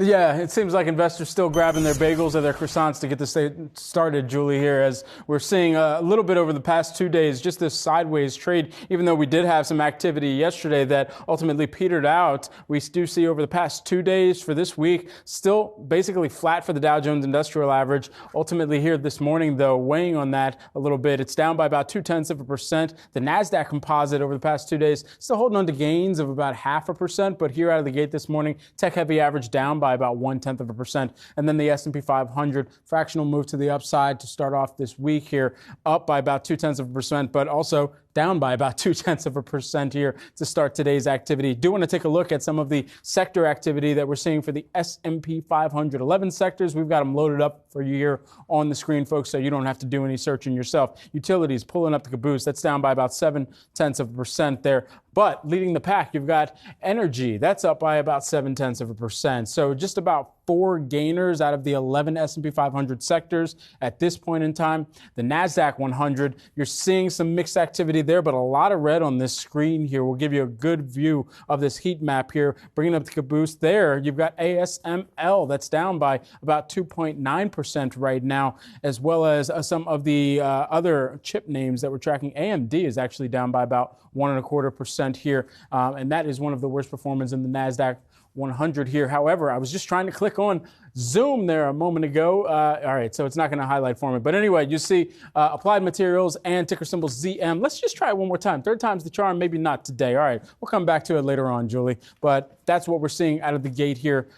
Yeah, it seems like investors still grabbing their bagels or their croissants to get this day started, Julie, here, as we're seeing a little bit over the past 2 days, just this sideways trade, even though we did have some activity yesterday that ultimately petered out. We do see over the past 2 days for this week, still basically flat for the Dow Jones Industrial Average. Ultimately here this morning, though, weighing on that a little bit, it's down by about 0.2%. The NASDAQ composite over the past 2 days still holding on to gains of about 0.5%, but here out of the gate this morning, tech-heavy average down by about 0.1%. And then the S&P 500 fractional move to the upside to start off this week here, up by about 0.2%, but also down by about 0.2% here to start today's activity. Do want to take a look at some of the sector activity that we're seeing for the S&P 500. 11 sectors. We've got them loaded up for you here on the screen, folks, so you don't have to do any searching yourself. Utilities pulling up the caboose. That's down by about 0.7% there. But leading the pack, you've got energy. That's up by about 0.7%. So just about 4 gainers out of the 11 S&P 500 sectors at this point in time. The NASDAQ 100, you're seeing some mixed activity there, but a lot of red on this screen here. We'll give you a good view of this heat map here. Bringing up the caboose there, you've got ASML. That's down by about 2.9% right now, as well as some of the other chip names that we're tracking. AMD is actually down by about 1.25% here, and that is one of the worst performers in the NASDAQ 100 here. However, I was just trying to click on Zoom there a moment ago. All right, so it's not going to highlight for me. But anyway, you see Applied Materials and ticker symbol ZM. Let's just try it one more time. Third time's the charm, maybe not today. All right, we'll come back to it later on, Julie. But that's what we're seeing out of the gate here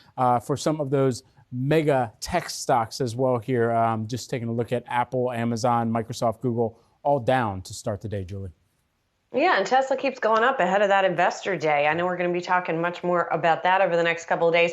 for some of those mega tech stocks as well here. Just taking a look at Apple, Amazon, Microsoft, Google, all down to start the day, Julie. Yeah, and Tesla keeps going up ahead of that investor day. I know we're going to be talking much more about that over the next couple of days.